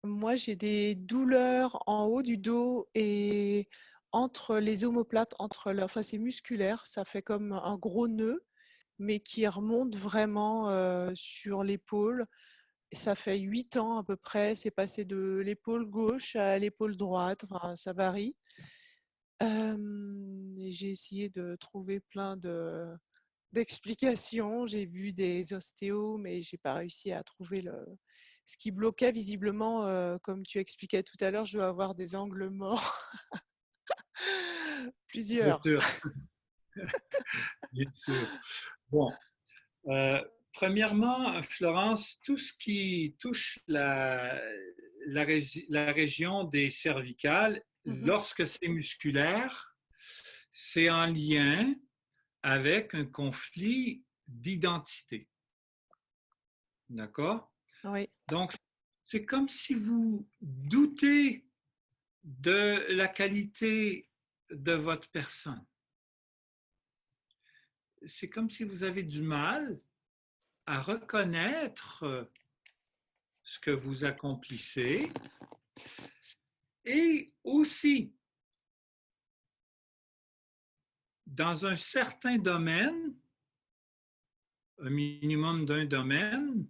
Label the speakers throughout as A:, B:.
A: Moi, j'ai des douleurs en haut du dos et entre les omoplates, enfin, c'est musculaire, ça fait comme un gros nœud, mais qui remonte vraiment sur l'épaule. Et ça fait 8 ans à peu près, c'est passé de l'épaule gauche à l'épaule droite, enfin, ça varie. Et j'ai essayé de trouver plein d'explications. J'ai vu des ostéos, mais j'ai pas réussi à trouver ce qui bloquait visiblement. Comme tu expliquais tout à l'heure, je dois avoir des angles morts,
B: Bien
A: plusieurs.
B: sûr, bien sûr. Bon, euh, premièrement, Florence, tout ce qui touche la région des cervicales,
A: Mhm.
B: lorsque c'est musculaire, c'est en lien avec un conflit d'identité. D'accord?
A: Oui.
B: Donc, c'est comme si vous doutez de la qualité de votre personne. C'est comme si vous avez du mal à reconnaître ce que vous accomplissez et aussi, dans un certain domaine, un minimum d'un domaine,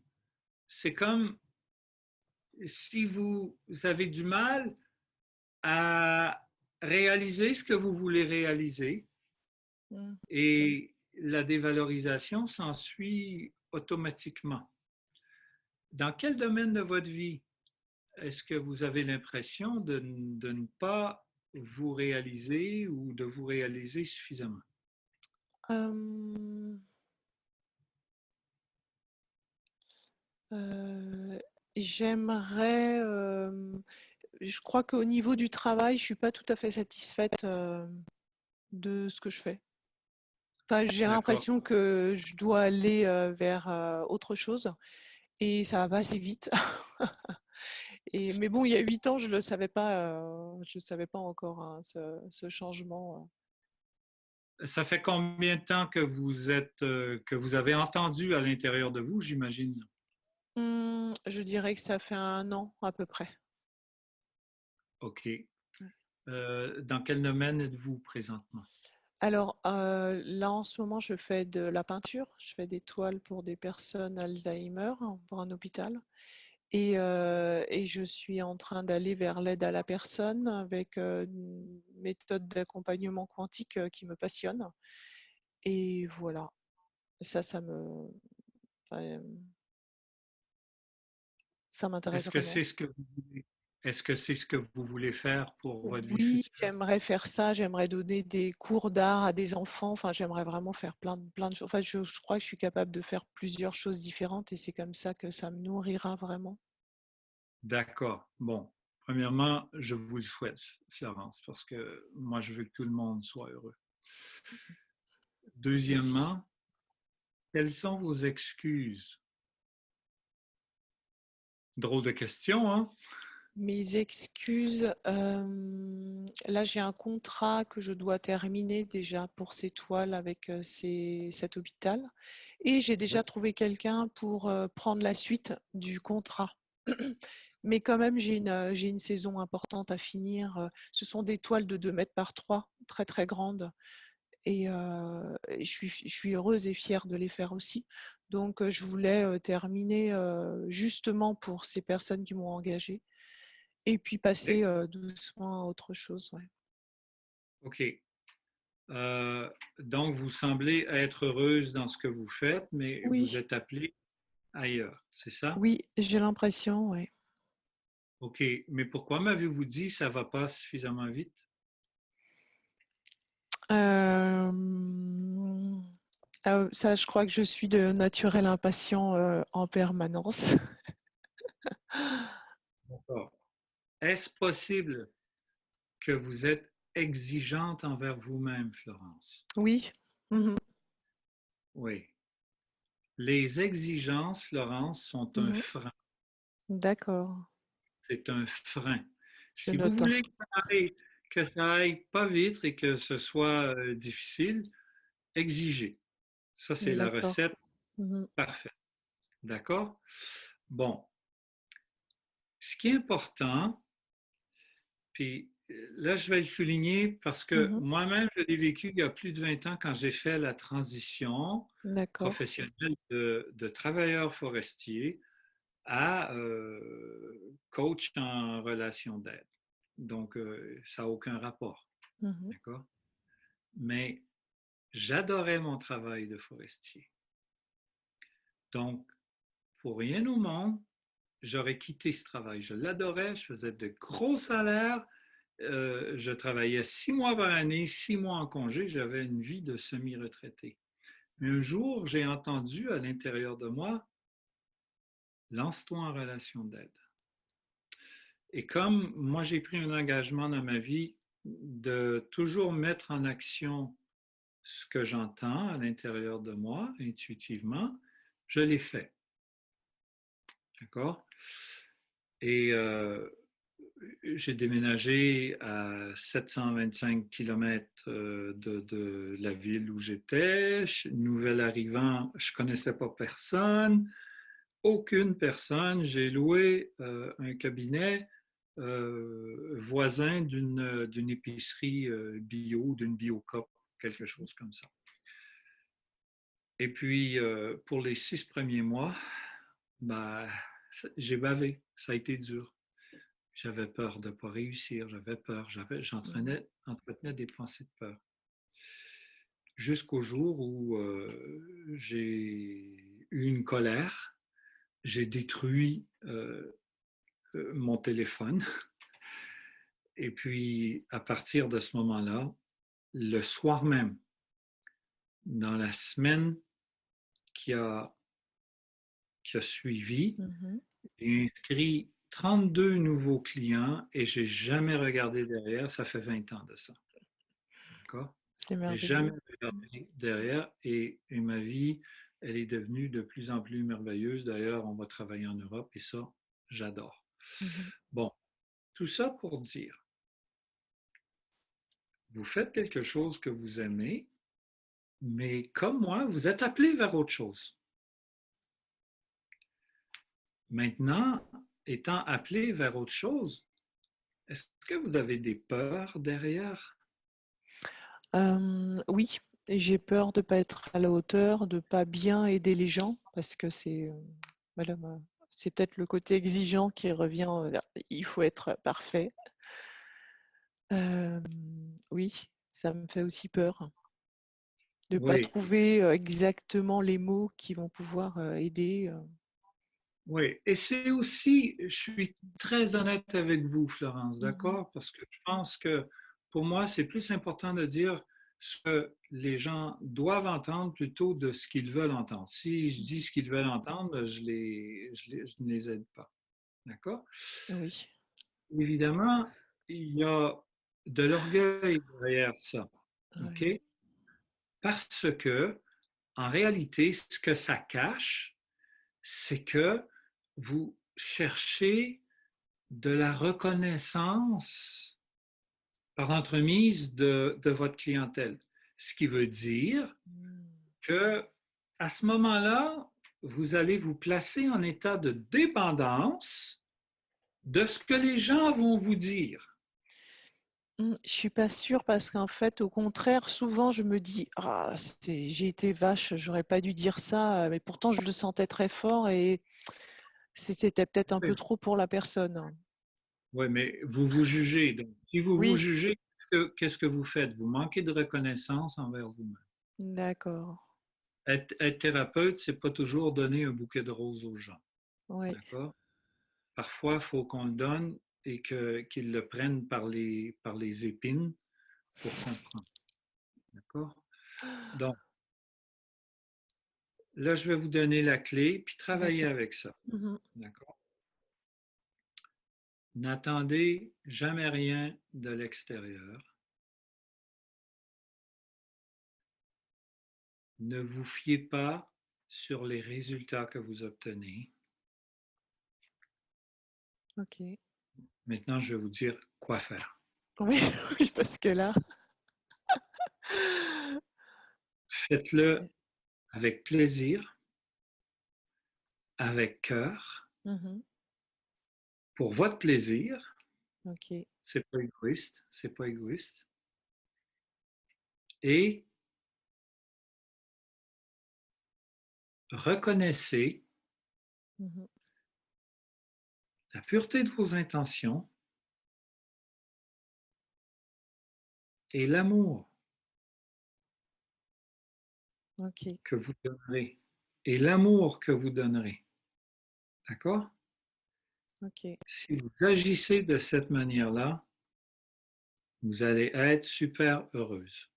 B: c'est comme si vous avez du mal à réaliser ce que vous voulez réaliser
A: Mm.
B: et la dévalorisation s'ensuit automatiquement. Dans quel domaine de votre vie est-ce que vous avez l'impression de ne pas vous réaliser ou de vous réaliser suffisamment?
A: Euh, euh, J'aimerais. Je crois qu'au niveau du travail, je suis pas tout à fait satisfaite de ce que je fais. Enfin, j'ai
B: D'accord.
A: l'impression que je dois aller vers autre chose et ça va assez vite. Mais bon, il y a 8 ans, je le savais pas encore, hein, ce changement.
B: Ça fait combien de temps que vous avez entendu à l'intérieur de vous, j'imagine?
A: Je dirais que ça fait 1 an à peu près.
B: OK. Dans quel domaine êtes-vous présentement?
A: Alors là, en ce moment, je fais de la peinture. Je fais des toiles pour des personnes Alzheimer, hein, pour un hôpital. Et je suis en train d'aller vers l'aide à la personne avec une méthode d'accompagnement quantique qui me passionne. Et voilà, enfin, ça m'intéresse
B: Est-ce que
A: vraiment.
B: c'est ce que vous voulez, est-ce que c'est ce que vous voulez faire pour votre vie
A: Oui,
B: future?
A: j'aimerais faire ça, j'aimerais donner des cours d'art à des enfants, enfin j'aimerais vraiment faire plein de choses. Enfin, je crois que je suis capable de faire plusieurs choses différentes et c'est comme ça que ça me nourrira vraiment.
B: D'accord. Bon, premièrement, je vous le souhaite, Florence, parce que moi, je veux que tout le monde soit heureux.
A: Merci.
B: Deuxièmement, quelles sont vos excuses? Drôle de question, hein?
A: Mes excuses. Là, j'ai un contrat que je dois terminer déjà pour ces toiles avec cet hôpital. Et j'ai
B: Oui.
A: déjà trouvé quelqu'un pour prendre la suite du contrat. Mais quand même, j'ai une saison importante à finir. Ce sont des toiles de 2 mètres par 3, très très grandes. Et je suis heureuse et fière de les faire aussi. Donc, je voulais terminer justement pour ces personnes qui m'ont engagée et puis passer doucement à autre chose. Ouais.
B: OK. Euh, donc, vous semblez être heureuse dans ce que vous faites, mais vous
A: Oui,
B: êtes appelée ailleurs, c'est ça?
A: oui, j'ai l'impression, ouais.
B: OK. Mais pourquoi m'avez-vous dit ça va pas suffisamment vite?
A: Euh, Ça, je crois que je suis de naturel impatient en permanence.
B: D'accord. Est-ce possible que vous êtes exigeante envers vous-même, Florence?
A: Oui. Mhm,
B: Oui. Les exigences, Florence, sont un
A: mhm.
B: frein.
A: D'accord,
B: C'est un frein.
A: je
B: Si vous
A: note.
B: voulez que ça aille pas vite et que ce soit difficile, exigez. Ça, c'est la
A: D'accord.
B: recette
A: Mhm.
B: parfaite. D'accord? Bon. ce qui est important, puis là, je vais le souligner parce que
A: Mhm.
B: moi-même, je l'ai vécu il y a plus de 20 ans quand j'ai fait la transition
A: D'accord.
B: professionnelle de travailleur forestier à coach en relation d'aide. Donc, ça n'a aucun rapport,
A: Mhm.
B: d'accord? Mais j'adorais mon travail de forestier. Donc, pour rien au monde, j'aurais quitté ce travail. Je l'adorais, je faisais de gros salaires, je travaillais 6 mois par année, 6 mois en congé, j'avais une vie de semi-retraité. Mais un jour, j'ai entendu à l'intérieur de moi, lance-toi en relation d'aide. Et comme moi, j'ai pris un engagement dans ma vie de toujours mettre en action ce que j'entends à l'intérieur de moi, intuitivement, je l'ai fait. D'accord? Et j'ai déménagé à 725 km de la ville où j'étais. Nouvel arrivant, je ne connaissais pas personne, aucune personne. J'ai loué un cabinet voisin d'une épicerie bio, d'une Biocoop, quelque chose comme ça. Et puis, pour les 6 premiers mois, ben, j'ai bavé. Ça a été dur. J'avais peur de ne pas réussir, j'avais peur,
A: Mhm.
B: j'entretenais des pensées de peur. Jusqu'au jour où j'ai eu une colère, j'ai détruit mon téléphone. Et puis, à partir de ce moment-là, le soir même, dans la semaine qui a, qui a suivi,
A: Mhm.
B: j'ai inscrit 32 nouveaux clients et je n'ai jamais regardé derrière. Ça fait 20 ans de ça. D'accord?
A: C'est
B: J'ai jamais
A: merveilleux.
B: regardé derrière et ma vie, elle est devenue de plus en plus merveilleuse. D'ailleurs, on va travailler en Europe et ça, j'adore.
A: Mhm.
B: Bon, tout ça pour dire, vous faites quelque chose que vous aimez, mais comme moi, vous êtes appelé vers autre chose. Maintenant, étant appelé vers autre chose, est-ce que vous avez des peurs derrière?
A: Oui, j'ai peur de ne pas être à la hauteur, de ne pas bien aider les gens, parce que voilà, c'est peut-être le côté exigeant qui revient. Il faut être parfait. Oui, ça me fait aussi peur de ne pas
B: Oui,
A: trouver exactement les mots qui vont pouvoir aider.
B: oui. Et c'est aussi, je suis très honnête avec vous, Florence,
A: Mhm.
B: d'accord? Parce que je pense que pour moi, c'est plus important de dire ce que les gens doivent entendre plutôt de ce qu'ils veulent entendre. Si je dis ce qu'ils veulent entendre, je ne les aide pas. D'accord?
A: Oui.
B: Évidemment, il y a de l'orgueil derrière ça. OK?
A: Oui.
B: Parce que, en réalité, ce que ça cache, c'est que vous cherchez de la reconnaissance par l'entremise de votre clientèle. Ce qui veut dire que à ce moment-là, vous allez vous placer en état de dépendance de ce que les gens vont vous dire.
A: Je suis pas sûre parce qu'en fait, au contraire, souvent je me dis: «Ah, j'ai été vache, j'aurais pas dû dire ça», mais pourtant je le sentais très fort et c'était peut-être un peu
B: Oui,
A: trop pour la personne.
B: oui, mais vous vous jugez. Donc, si vous vous
A: Oui,
B: jugez, qu'est-ce que vous faites? Vous manquez de reconnaissance envers vous-même.
A: d'accord.
B: Être thérapeute, c'est pas toujours donner un bouquet de roses aux gens.
A: Oui.
B: D'accord? Parfois, il faut qu'on le donne et qu'ils le prennent par les épines pour comprendre. D'accord? Donc, là, je vais vous donner la clé, puis travailler
A: D'accord.
B: avec ça.
A: Mmh.
B: D'accord? N'attendez jamais rien de l'extérieur. Ne vous fiez pas sur les résultats que vous obtenez.
A: OK.
B: Maintenant, je vais vous dire quoi faire.
A: Oui, oui, parce que là
B: Faites-le avec plaisir, avec cœur,
A: mmh.
B: pour votre plaisir.
A: OK.
B: C'est pas égoïste, c'est pas égoïste. Et reconnaissez
A: Mmh.
B: la pureté de vos intentions et l'amour
A: OK.
B: que vous donnerez. Et l'amour que vous donnerez. D'accord?
A: OK.
B: Si vous agissez de cette manière-là, vous allez être super heureuse.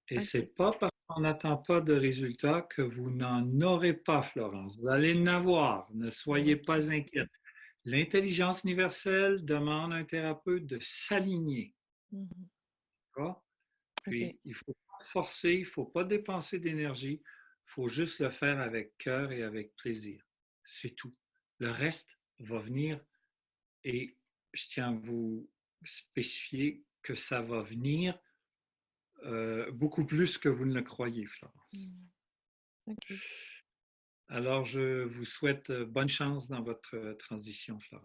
B: Et c'est
A: OK.
B: pas parce qu'on n'attend pas de résultats que vous n'en aurez pas, Florence. Vous allez en avoir. Ne soyez
A: OK.
B: pas inquiète. L'intelligence universelle demande à un thérapeute de s'aligner.
A: Mmh.
B: D'accord?
A: OK.
B: Puis, il ne faut pas forcer, il ne faut pas dépenser d'énergie. Il faut juste le faire avec cœur et avec plaisir. C'est tout. Le reste va venir et je tiens à vous spécifier que ça va venir beaucoup plus que vous ne le croyez, Florence.
A: Mmh. OK.
B: Alors, je vous souhaite bonne chance dans votre transition, Florence.